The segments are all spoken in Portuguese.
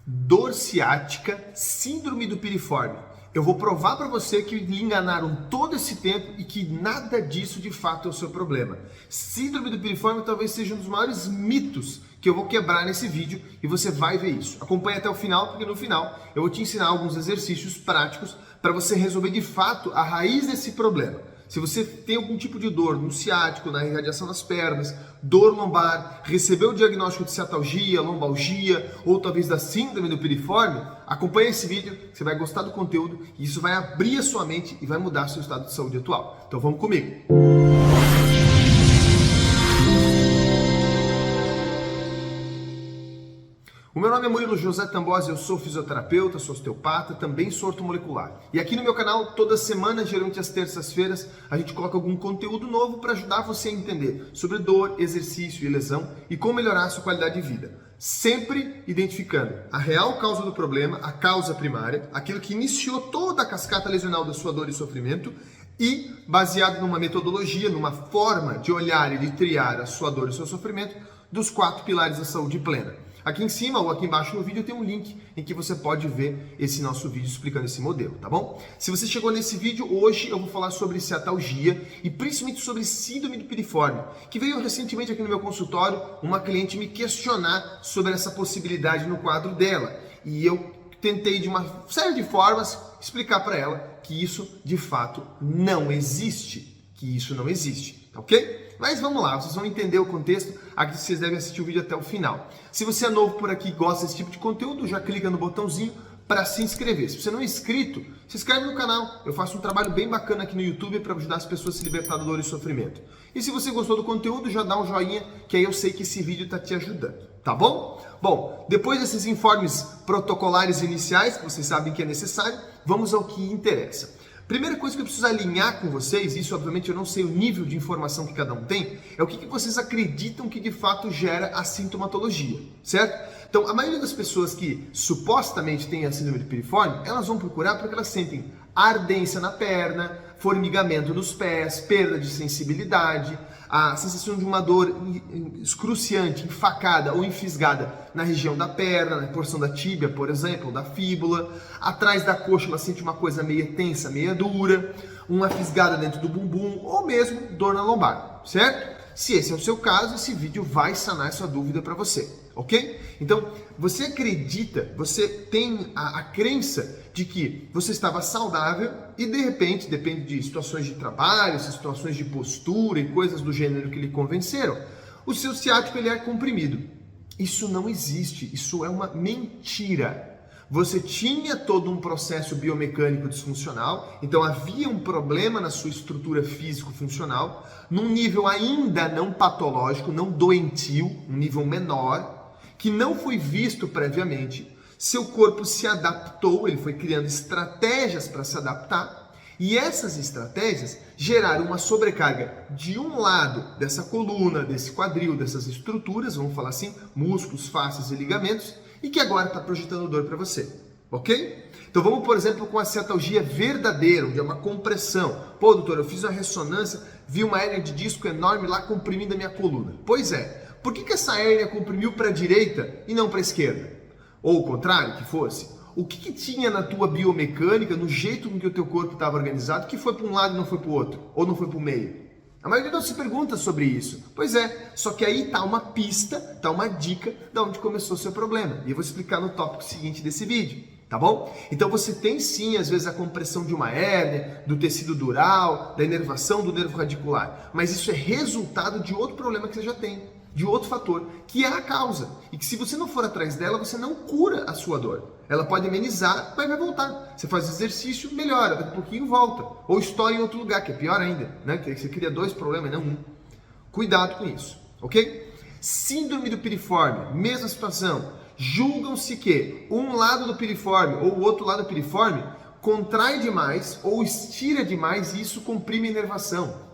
dor ciática, síndrome do piriforme. Eu vou provar para você que lhe enganaram todo esse tempo e que nada disso de fato é o seu problema. Síndrome do piriforme talvez seja um dos maiores mitos que eu vou quebrar nesse vídeo e você vai ver isso. Acompanhe até o final, porque no final eu vou te ensinar alguns exercícios práticos para você resolver de fato a raiz desse problema. Se você tem algum tipo de dor no ciático, na irradiação das pernas, dor lombar, recebeu o diagnóstico de ciatalgia, lombalgia ou talvez da síndrome do piriforme, acompanhe esse vídeo, você vai gostar do conteúdo e isso vai abrir a sua mente e vai mudar seu estado de saúde atual. Então vamos comigo! O meu nome é Murilo José Tambosi, eu sou fisioterapeuta, sou osteopata, também sou ortomolecular. E aqui no meu canal, toda semana, geralmente às terças-feiras, a gente coloca algum conteúdo novo para ajudar você a entender sobre dor, exercício e lesão e como melhorar a sua qualidade de vida. Sempre identificando a real causa do problema, a causa primária, aquilo que iniciou toda a cascata lesional da sua dor e sofrimento e baseado numa metodologia, numa forma de olhar e de triar a sua dor e o seu sofrimento dos 4 pilares da saúde plena. Aqui em cima ou aqui embaixo no vídeo tem um link em que você pode ver esse nosso vídeo explicando esse modelo, tá bom? Se você chegou nesse vídeo, hoje eu vou falar sobre ciatalgia e principalmente sobre síndrome do piriforme, que veio recentemente aqui no meu consultório uma cliente me questionar sobre essa possibilidade no quadro dela. E eu tentei de uma série de formas explicar para ela que isso de fato não existe, tá ok? Mas vamos lá, vocês vão entender o contexto, aqui vocês devem assistir o vídeo até o final. Se você é novo por aqui e gosta desse tipo de conteúdo, já clica no botãozinho para se inscrever. Se você não é inscrito, se inscreve no canal. Eu faço um trabalho bem bacana aqui no YouTube para ajudar as pessoas a se libertar da dor e sofrimento. E se você gostou do conteúdo, já dá um joinha, que aí eu sei que esse vídeo está te ajudando, tá bom? Bom, depois desses informes protocolares iniciais, que vocês sabem que é necessário, vamos ao que interessa. Primeira coisa que eu preciso alinhar com vocês, isso obviamente eu não sei o nível de informação que cada um tem, é o que vocês acreditam que de fato gera a sintomatologia, certo? Então, a maioria das pessoas que supostamente têm a síndrome do piriforme, elas vão procurar porque elas sentem ardência na perna, formigamento nos pés, perda de sensibilidade, a sensação de uma dor excruciante, enfacada ou enfisgada na região da perna, na porção da tíbia, por exemplo, da fíbula. Atrás da coxa ela sente uma coisa meio tensa, meio dura, uma fisgada dentro do bumbum ou mesmo dor na lombar, certo? Se esse é o seu caso, esse vídeo vai sanar essa dúvida para você, ok? Então, você acredita, você tem a crença de que você estava saudável e de repente, depende de situações de trabalho, situações de postura e coisas do gênero que lhe convenceram, o seu ciático ele é comprimido. Isso não existe, isso é uma mentira. Você tinha todo um processo biomecânico disfuncional, então havia um problema na sua estrutura físico-funcional, num nível ainda não patológico, não doentio, um nível menor, que não foi visto previamente. Seu corpo se adaptou, ele foi criando estratégias para se adaptar, e essas estratégias geraram uma sobrecarga de um lado dessa coluna, desse quadril, dessas estruturas, vamos falar assim, músculos, fáscias e ligamentos, e que agora está projetando dor para você, ok? Então vamos, por exemplo, com a ciatalgia verdadeira, onde é uma compressão. Pô, doutor, eu fiz uma ressonância, vi uma hérnia de disco enorme lá comprimindo a minha coluna. Pois é, por que essa hérnia comprimiu para a direita e não para a esquerda? Ou o contrário, que fosse? O que tinha na tua biomecânica, no jeito com que o teu corpo estava organizado, que foi para um lado e não foi para o outro? Ou não foi para o meio? A maioria não se pergunta sobre isso. Pois é, só que aí está uma pista, está uma dica de onde começou o seu problema. E eu vou explicar no tópico seguinte desse vídeo, tá bom? Então você tem sim, às vezes, a compressão de uma hérnia, do tecido dural, da inervação do nervo radicular. Mas isso é resultado de outro problema que você já tem, de outro fator, que é a causa. E que se você não for atrás dela, você não cura a sua dor. Ela pode amenizar, mas vai voltar. Você faz exercício, melhora, daqui a pouquinho volta. Ou estoura em outro lugar, que é pior ainda, né? Que você cria 2 problemas e não um. Cuidado com isso, ok? Síndrome do piriforme, mesma situação. Julgam-se que um lado do piriforme ou o outro lado do piriforme contrai demais ou estira demais e isso comprime a inervação.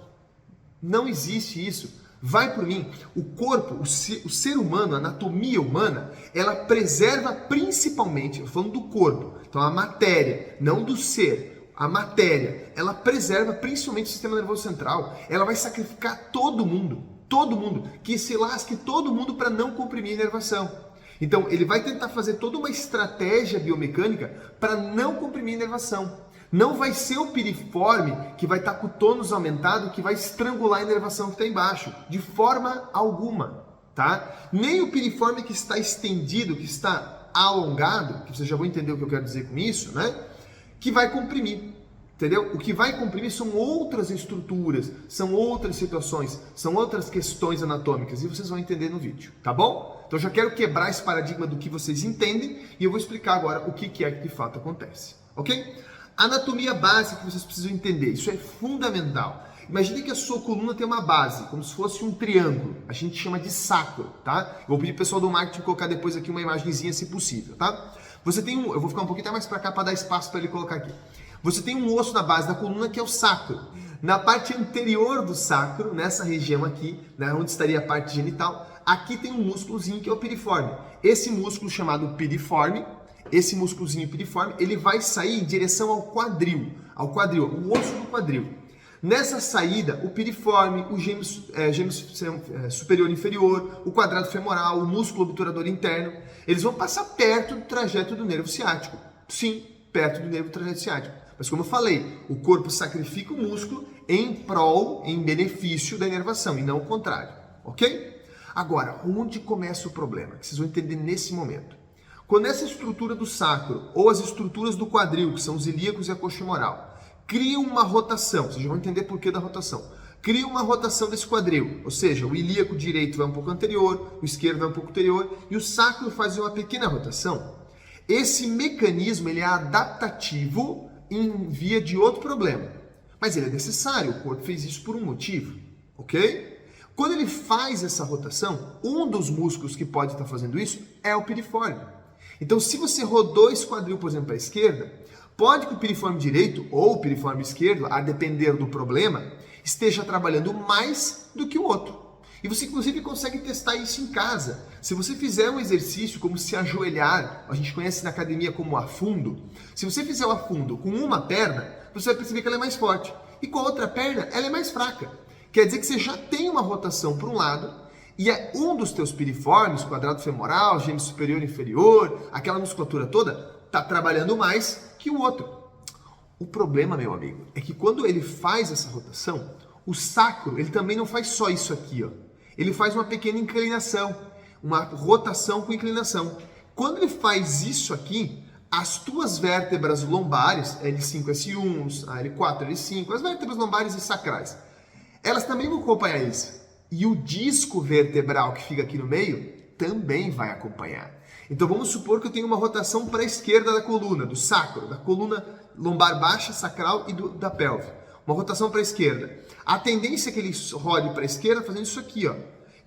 Não existe isso. Vai por mim, o corpo, o ser humano, a anatomia humana, ela preserva principalmente, eu tô falando do corpo, então a matéria, não do ser, a matéria, ela preserva principalmente o sistema nervoso central, ela vai sacrificar todo mundo, que se lasque todo mundo para não comprimir a inervação. Então, ele vai tentar fazer toda uma estratégia biomecânica para não comprimir a inervação. Não vai ser o piriforme que vai estar com o tônus aumentado que vai estrangular a inervação que está embaixo, de forma alguma, tá? Nem o piriforme que está estendido, que está alongado, que vocês já vão entender o que eu quero dizer com isso, né? Que vai comprimir. Entendeu? O que vai comprimir são outras estruturas, são outras situações, são outras questões anatômicas e vocês vão entender no vídeo, tá bom? Então eu já quero quebrar esse paradigma do que vocês entendem e eu vou explicar agora o que é que de fato acontece, ok? Anatomia básica que vocês precisam entender, isso é fundamental. Imagine que a sua coluna tem uma base, como se fosse um triângulo, a gente chama de sacro, tá? Eu vou pedir pro pessoal do marketing colocar depois aqui uma imagenzinha se possível, tá? Você tem eu vou ficar um pouquinho até mais para cá para dar espaço para ele colocar aqui. Você tem um osso na base da coluna que é o sacro. Na parte anterior do sacro, nessa região aqui, né, onde estaria a parte genital, aqui tem um músculozinho que é o piriforme. Esse músculo chamado piriforme, esse músculozinho piriforme, ele vai sair em direção ao quadril, o osso do quadril. Nessa saída, o piriforme, o gêmeo superior e inferior, o quadrado femoral, o músculo obturador interno, eles vão passar perto do trajeto do nervo ciático. Sim, perto do nervo trajeto ciático. Mas como eu falei, o corpo sacrifica o músculo em prol, em benefício da inervação e não o contrário, ok? Agora, onde começa o problema? Que vocês vão entender nesse momento. Quando essa estrutura do sacro ou as estruturas do quadril, que são os ilíacos e a coxa femoral, criam uma rotação, vocês já vão entender por que da rotação. Cria uma rotação desse quadril, ou seja, o ilíaco direito vai um pouco anterior, o esquerdo vai um pouco anterior e o sacro faz uma pequena rotação. Esse mecanismo ele é adaptativo em via de outro problema, mas ele é necessário, o corpo fez isso por um motivo, ok? Quando ele faz essa rotação, um dos músculos que pode estar fazendo isso é o piriforme. Então, se você rodou esse quadril, por exemplo, para a esquerda, pode que o piriforme direito ou o piriforme esquerdo, a depender do problema, esteja trabalhando mais do que o outro. E você, inclusive, consegue testar isso em casa. Se você fizer um exercício como se ajoelhar, a gente conhece na academia como afundo, se você fizer o afundo com uma perna, você vai perceber que ela é mais forte. E com a outra perna, ela é mais fraca. Quer dizer que você já tem uma rotação para um lado, e é um dos teus piriformes, quadrado femoral, gêmeo superior e inferior, aquela musculatura toda, está trabalhando mais que o outro. O problema, meu amigo, é que quando ele faz essa rotação, o sacro, ele também não faz só isso aqui, ó. Ele faz uma pequena inclinação, uma rotação com inclinação. Quando ele faz isso aqui, as tuas vértebras lombares, L5, S1, L4, L5, as vértebras lombares e sacrais, elas também vão acompanhar isso. E o disco vertebral que fica aqui no meio também vai acompanhar. Então vamos supor que eu tenho uma rotação para a esquerda da coluna, do sacro, da coluna lombar baixa, sacral e da pelve. Uma rotação para a esquerda. A tendência é que ele rode para a esquerda fazendo isso aqui, ó.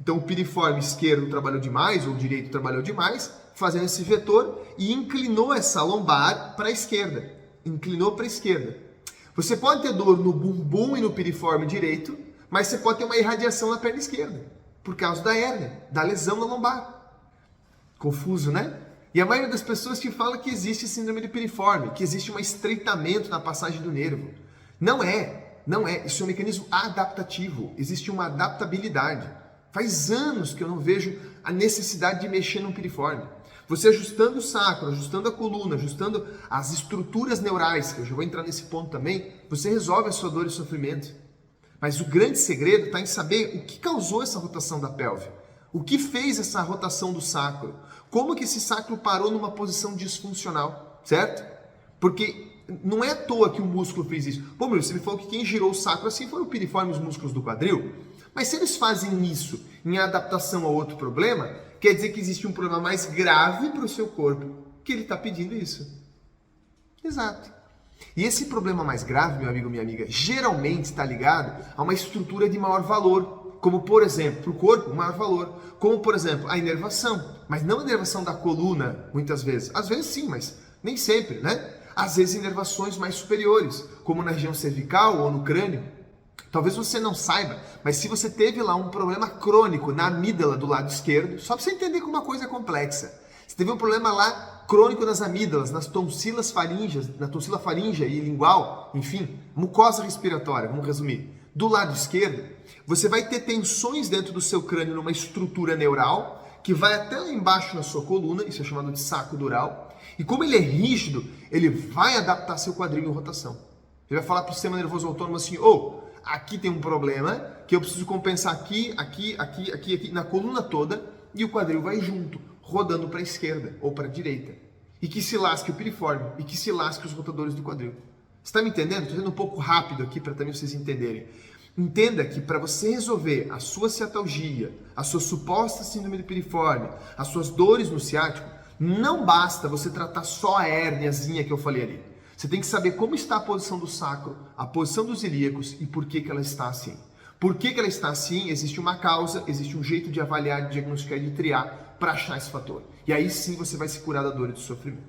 Então o piriforme esquerdo trabalhou demais, ou o direito trabalhou demais, fazendo esse vetor e inclinou essa lombar para a esquerda. Inclinou para a esquerda. Você pode ter dor no bumbum e no piriforme direito, mas você pode ter uma irradiação na perna esquerda, por causa da hérnia, da lesão na lombar. Confuso, né? E a maioria das pessoas te fala que existe síndrome de piriforme, que existe um estreitamento na passagem do nervo. Não é. Isso é um mecanismo adaptativo. Existe uma adaptabilidade. Faz anos que eu não vejo a necessidade de mexer no piriforme. Você ajustando o sacro, ajustando a coluna, ajustando as estruturas neurais, que eu já vou entrar nesse ponto também, você resolve a sua dor e sofrimento. Mas o grande segredo está em saber o que causou essa rotação da pelve. O que fez essa rotação do sacro? Como que esse sacro parou numa posição disfuncional, certo? Porque não é à toa que o músculo fez isso. Pô, meu, você me falou que quem girou o sacro assim foi o piriforme e os músculos do quadril. Mas se eles fazem isso em adaptação a outro problema, quer dizer que existe um problema mais grave para o seu corpo, que ele está pedindo isso. Exato. E esse problema mais grave, meu amigo, minha amiga, geralmente está ligado a uma estrutura de maior valor. Como, por exemplo, para o corpo, um maior valor. Como, por exemplo, a inervação. Mas não a inervação da coluna, muitas vezes. Às vezes sim, mas nem sempre, né? Às vezes inervações mais superiores, como na região cervical ou no crânio. Talvez você não saiba, mas se você teve lá um problema crônico na amígdala do lado esquerdo, só para você entender como uma coisa é complexa. Você teve um problema lá crônico nas amígdalas, nas tonsilas faríngeas, na tonsila faríngea e lingual, enfim, mucosa respiratória, vamos resumir. Do lado esquerdo, você vai ter tensões dentro do seu crânio numa estrutura neural que vai até lá embaixo na sua coluna, isso é chamado de sacro dural, e como ele é rígido, ele vai adaptar seu quadril em rotação. Ele vai falar para o sistema nervoso autônomo assim, aqui tem um problema, que eu preciso compensar aqui, na coluna toda, e o quadril vai junto, rodando para a esquerda ou para a direita. E que se lasque o piriforme, e que se lasque os rotadores do quadril. Você está me entendendo? Estou sendo um pouco rápido aqui para também vocês entenderem. Entenda que para você resolver a sua ciatalgia, a sua suposta síndrome do piriforme, as suas dores no ciático, não basta você tratar só a hérniazinha que eu falei ali. Você tem que saber como está a posição do sacro, a posição dos ilíacos e por que ela está assim. Por que ela está assim? Existe uma causa, existe um jeito de avaliar, de diagnosticar e de triar para achar esse fator. E aí sim você vai se curar da dor e do sofrimento.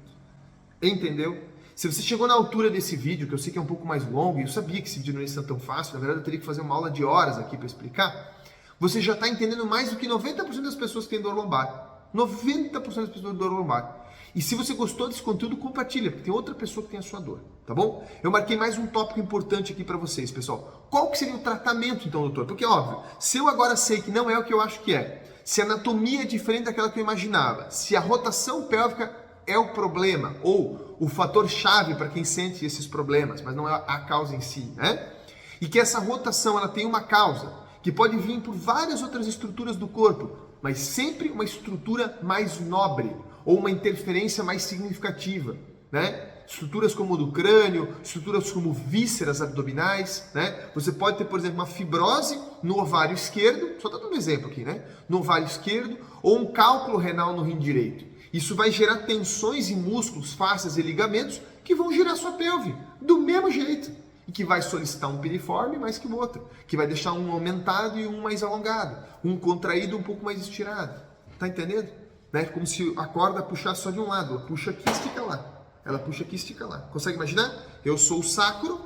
Entendeu? Se você chegou na altura desse vídeo, que eu sei que é um pouco mais longo, e eu sabia que esse vídeo não ia ser tão fácil, na verdade eu teria que fazer uma aula de horas aqui para explicar, você já está entendendo mais do que 90% das pessoas que têm dor lombar. 90% das pessoas têm dor lombar. E se você gostou desse conteúdo, compartilha, porque tem outra pessoa que tem a sua dor, tá bom? Eu marquei mais um tópico importante aqui para vocês, pessoal. Qual que seria o tratamento, então, doutor? Porque, óbvio, se eu agora sei que não é o que eu acho que é, se a anatomia é diferente daquela que eu imaginava, se a rotação pélvica é o problema, ou o fator-chave para quem sente esses problemas, mas não é a causa em si, né? E que essa rotação, ela tem uma causa, que pode vir por várias outras estruturas do corpo, mas sempre uma estrutura mais nobre, ou uma interferência mais significativa, né? Estruturas como o do crânio, estruturas como vísceras abdominais, né? Você pode ter, por exemplo, uma fibrose no ovário esquerdo, só dando um exemplo aqui, né? No ovário esquerdo, ou um cálculo renal no rim direito. Isso vai gerar tensões em músculos, fáscias e ligamentos que vão girar sua pelve, do mesmo jeito. E que vai solicitar um piriforme mais que o outro, que vai deixar um aumentado e um mais alongado, um contraído e um pouco mais estirado. Tá entendendo? Né? Como se a corda puxasse só de um lado, ela puxa aqui e estica lá. Ela puxa aqui e estica lá. Consegue imaginar? Eu sou o sacro,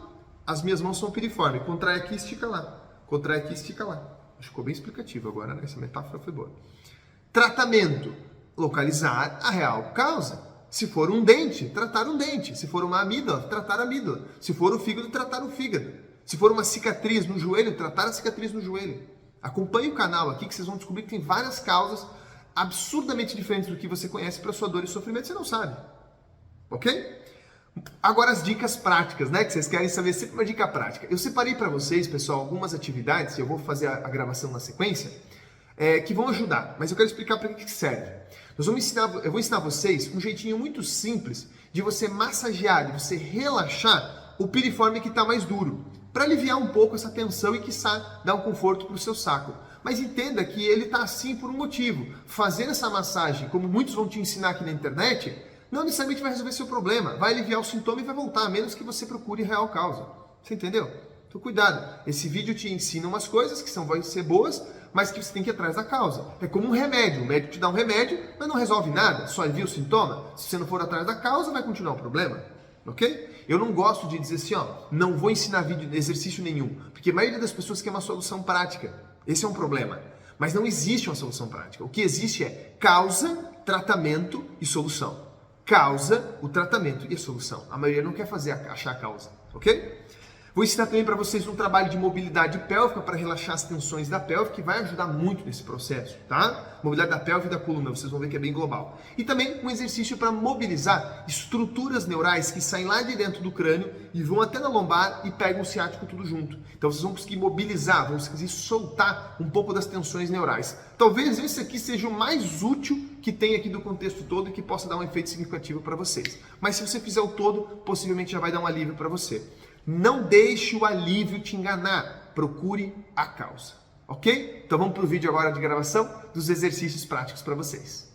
as minhas mãos são o piriforme. Contrai aqui e estica lá. Contrai aqui e estica lá. Acho que ficou bem explicativo agora, né? Essa metáfora foi boa. Tratamento. Localizar a real causa. Se for um dente, tratar um dente. Se for uma amígdala, tratar a amígdala. Se for o fígado, tratar o fígado. Se for uma cicatriz no joelho, tratar a cicatriz no joelho. Acompanhe o canal aqui que vocês vão descobrir que tem várias causas absurdamente diferentes do que você conhece para sua dor e sofrimento, você não sabe. Ok? Agora as dicas práticas, né? Que vocês querem saber sempre uma dica prática. Eu separei para vocês, pessoal, algumas atividades, eu vou fazer a gravação na sequência, que vão ajudar, mas eu quero explicar para que serve. Eu vou ensinar vocês um jeitinho muito simples de você massagear, de você relaxar o piriforme que está mais duro, para aliviar um pouco essa tensão e, quiçá, dar um conforto para o seu sacro. Mas entenda que ele está assim por um motivo. Fazer essa massagem, como muitos vão te ensinar aqui na internet, não necessariamente vai resolver seu problema, vai aliviar o sintoma e vai voltar, a menos que você procure real causa. Você entendeu? Então cuidado, esse vídeo te ensina umas coisas que vão ser boas, mas que você tem que ir atrás da causa. É como um remédio, o médico te dá um remédio, mas não resolve nada, só alivia o sintoma. Se você não for atrás da causa, vai continuar o problema, ok? Eu não gosto de dizer assim, não vou ensinar exercício nenhum, porque a maioria das pessoas quer uma solução prática. Esse é um problema, mas não existe uma solução prática. O que existe é causa, tratamento e solução. Causa, o tratamento e a solução. A maioria não quer achar a causa, ok? Vou ensinar também para vocês um trabalho de mobilidade pélvica para relaxar as tensões da pelve, que vai ajudar muito nesse processo, tá? Mobilidade da pelve e da coluna, vocês vão ver que é bem global. E também um exercício para mobilizar estruturas neurais que saem lá de dentro do crânio e vão até na lombar e pegam o ciático tudo junto. Então vocês vão conseguir mobilizar, vão conseguir soltar um pouco das tensões neurais. Talvez esse aqui seja o mais útil que tem aqui do contexto todo e que possa dar um efeito significativo para vocês. Mas se você fizer o todo, possivelmente já vai dar um alívio para você. Não deixe o alívio te enganar, procure a causa, ok? Então vamos para o vídeo agora de gravação dos exercícios práticos para vocês.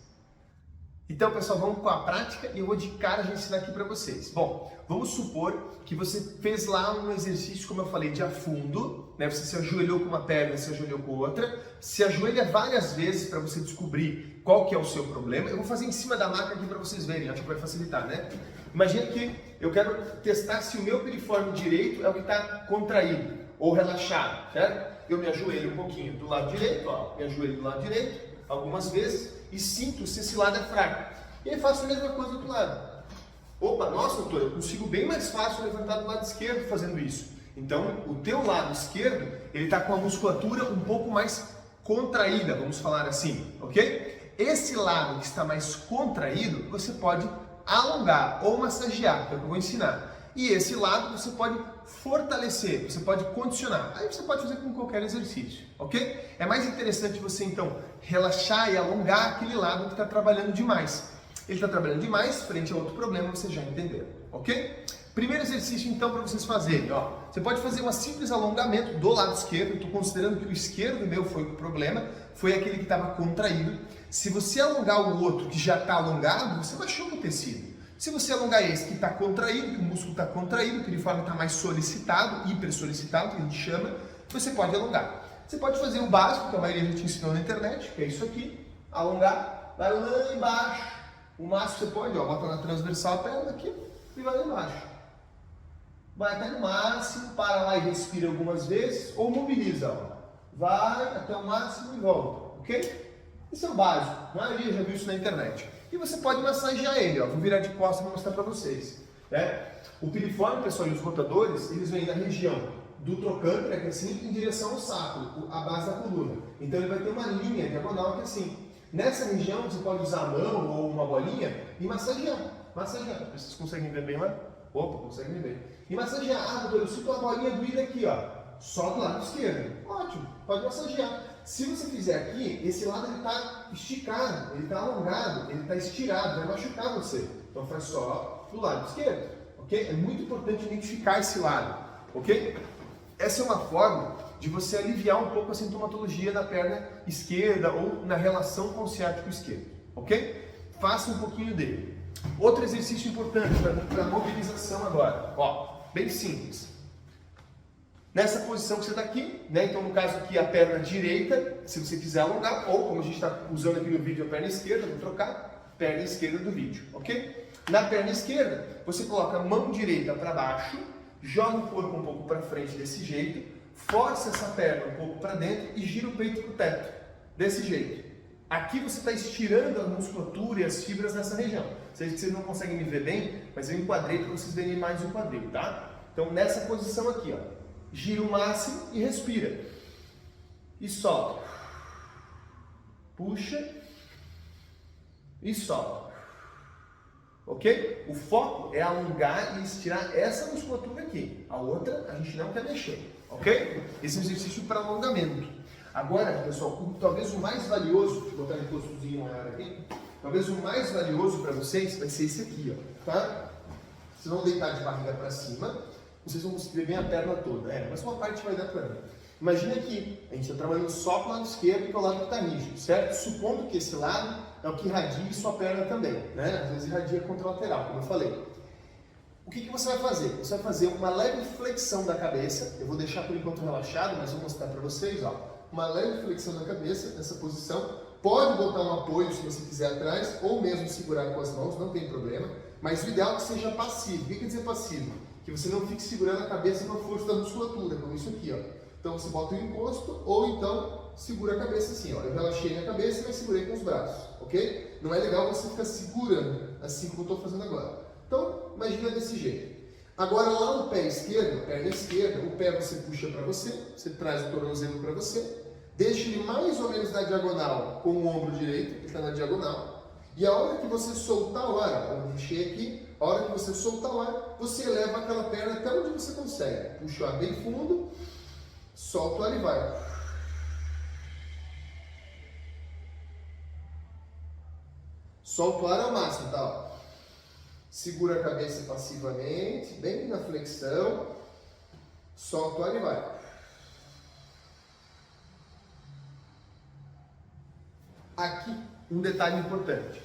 Então, pessoal, vamos com a prática e eu vou de cara já ensinar aqui para vocês. Bom, vamos supor que você fez lá um exercício, como eu falei, de afundo, né? Você se ajoelhou com uma perna, se ajoelhou com outra, se ajoelha várias vezes para você descobrir qual que é o seu problema. Eu vou fazer em cima da maca aqui para vocês verem, acho que vai facilitar, né? Imagina que eu quero testar se o meu piriforme direito é o que está contraído ou relaxado, certo? Eu me ajoelho um pouquinho do lado direito, me ajoelho do lado direito, algumas vezes, e sinto se esse lado é fraco. E aí faço a mesma coisa do outro lado. Opa, nossa, doutor, eu consigo bem mais fácil levantar do lado esquerdo fazendo isso. Então, o teu lado esquerdo, ele está com a musculatura um pouco mais contraída, vamos falar assim, ok? Esse lado que está mais contraído, você pode alongar ou massagear, que é o que eu vou ensinar. E esse lado você pode fortalecer, você pode condicionar. Aí você pode fazer com qualquer exercício, ok? É mais interessante você então relaxar e alongar aquele lado que está trabalhando demais. Ele está trabalhando demais frente a outro problema, você já entendeu, ok? Primeiro exercício então para vocês fazerem, ó. Você pode fazer um simples alongamento do lado esquerdo. Estou considerando que o esquerdo meu foi o problema, foi aquele que estava contraído. Se você alongar o outro que já está alongado, você machuca o tecido. Se você alongar esse que está contraído, que o músculo está contraído, o piriforme está mais solicitado, hipersolicitado, que a gente chama, você pode alongar. Você pode fazer o básico, que a maioria já te ensinou na internet, que é isso aqui, alongar, vai lá embaixo, o máximo que você pode, ó, bota na transversal a perna aqui e vai lá embaixo. Vai até no máximo, para lá e respira algumas vezes, ou mobiliza, ó. Vai até o máximo e volta, ok? Isso é o básico, a maioria já viu isso na internet. E você pode massagear ele, ó. Vou virar de costas para mostrar para vocês, né? O piriforme, pessoal, e os rotadores, eles vêm da região do trocânter, que é assim, em direção ao sacro, a base da coluna. Então ele vai ter uma linha diagonal que é assim. Nessa região você pode usar a mão ou uma bolinha e massagear. Massagear. Vocês conseguem ver bem lá? Opa, conseguem ver. E massagear. Ah, doutor, eu sinto uma bolinha doída aqui, ó. Só do lado esquerdo. Ótimo, pode massagear. Se você fizer aqui, esse lado ele está esticado, ele está alongado, ele está estirado, vai machucar você. Então faz só do lado esquerdo, ok? É muito importante identificar esse lado, ok? Essa é uma forma de você aliviar um pouco a sintomatologia da perna esquerda ou na relação com o ciático esquerdo, ok? Faça um pouquinho dele. Outro exercício importante para mobilização agora, ó, bem simples. Nessa posição que você está aqui, né? Então no caso aqui a perna direita, se você quiser alongar, ou como a gente está usando aqui no vídeo a perna esquerda, vou trocar, perna esquerda do vídeo, ok? Na perna esquerda, você coloca a mão direita para baixo, joga o corpo um pouco para frente desse jeito, força essa perna um pouco para dentro e gira o peito para o teto, desse jeito. Aqui você está estirando a musculatura e as fibras nessa região. Sei que vocês não conseguem me ver bem, mas eu enquadrei para vocês verem mais o quadril, tá? Então nessa posição aqui, ó. Gira o máximo e respira. E solta. Puxa. E solta. Ok? O foco é alongar e estirar essa musculatura aqui. A outra a gente não quer mexer. Ok? Esse é um exercício para alongamento. Agora, pessoal, talvez o mais valioso, deixa eu botar um postozinho maior aqui. Talvez o mais valioso para vocês vai ser esse aqui, ó. Tá? Vocês vão deitar de barriga para cima. Vocês vão conseguir ver a perna toda, mas uma parte vai dar para mim. Imagina que a gente está trabalhando só com o lado esquerdo, que é o lado que está rígido, certo? Supondo que esse lado é o que irradia sua perna também, né? Às vezes irradia contralateral, como eu falei. O que você vai fazer? Você vai fazer uma leve flexão da cabeça. Eu vou deixar por enquanto relaxado, mas vou mostrar para vocês, ó. Uma leve flexão da cabeça, nessa posição. Pode botar um apoio se você quiser atrás, ou mesmo segurar com as mãos, não tem problema. Mas o ideal é que seja passivo. O que quer dizer passivo? Que você não fique segurando a cabeça com a força da musculatura, como isso aqui, ó. Então você bota o encosto ou então segura a cabeça assim, ó. Eu relaxei minha cabeça, mas segurei com os braços, ok? Não é legal você ficar segurando assim como eu estou fazendo agora. Então, imagina desse jeito. Agora lá no pé esquerdo, perna esquerda, o pé você puxa para você traz o tornozelo para você, deixa ele mais ou menos na diagonal com o ombro direito, que está na diagonal. E a hora que você soltar o ar, eu deixei aqui, a hora que você soltar o ar, você eleva aquela perna até onde você consegue. Puxa o ar bem fundo, solta o ar e vai. Solta o ar ao máximo, tá? Segura a cabeça passivamente, bem na flexão, solta o ar e vai. Aqui, um detalhe importante.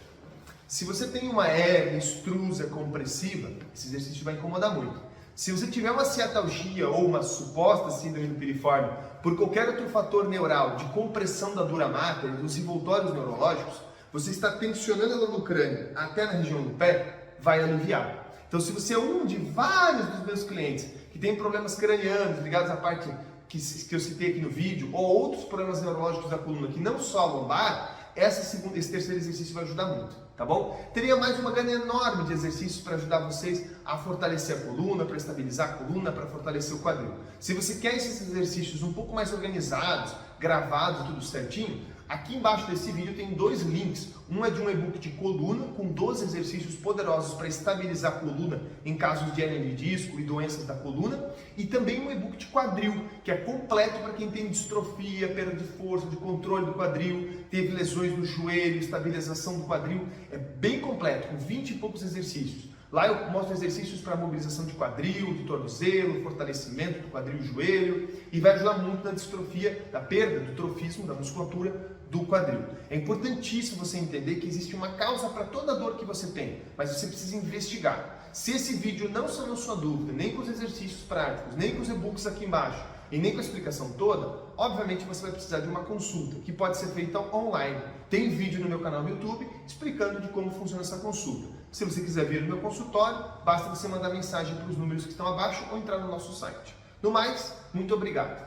Se você tem uma hérnia extrusa compressiva, esse exercício vai incomodar muito. Se você tiver uma ciatalgia ou uma suposta síndrome do piriforme por qualquer outro fator neural de compressão da dura mater, dos envoltórios neurológicos, você está tensionando ela no crânio até na região do pé, vai aliviar. Então, se você é um de vários dos meus clientes que tem problemas cranianos ligados à parte que eu citei aqui no vídeo, ou outros problemas neurológicos da coluna que não só a lombar, esse terceiro exercício vai ajudar muito, tá bom? Teria mais uma gama enorme de exercícios para ajudar vocês a fortalecer a coluna, para estabilizar a coluna, para fortalecer o quadril. Se você quer esses exercícios um pouco mais organizados, gravados, tudo certinho, Aqui embaixo desse vídeo tem dois links. Um é de um e-book de coluna, com 12 exercícios poderosos para estabilizar a coluna em casos de hernia de disco e doenças da coluna. E também um e-book de quadril, que é completo para quem tem distrofia, perda de força, de controle do quadril, teve lesões no joelho, estabilização do quadril. É bem completo, com 20 e poucos exercícios. Lá eu mostro exercícios para mobilização de quadril, de tornozelo, fortalecimento do quadril e joelho, e vai ajudar muito na distrofia, na perda do trofismo, da musculatura do quadril. É importantíssimo você entender que existe uma causa para toda dor que você tem, mas você precisa investigar. Se esse vídeo não sanou sua dúvida, nem com os exercícios práticos, nem com os e-books aqui embaixo, e nem com a explicação toda, obviamente você vai precisar de uma consulta, que pode ser feita online. Tem vídeo no meu canal no YouTube explicando de como funciona essa consulta. Se você quiser vir no meu consultório, basta você mandar mensagem para os números que estão abaixo ou entrar no nosso site. No mais, muito obrigado.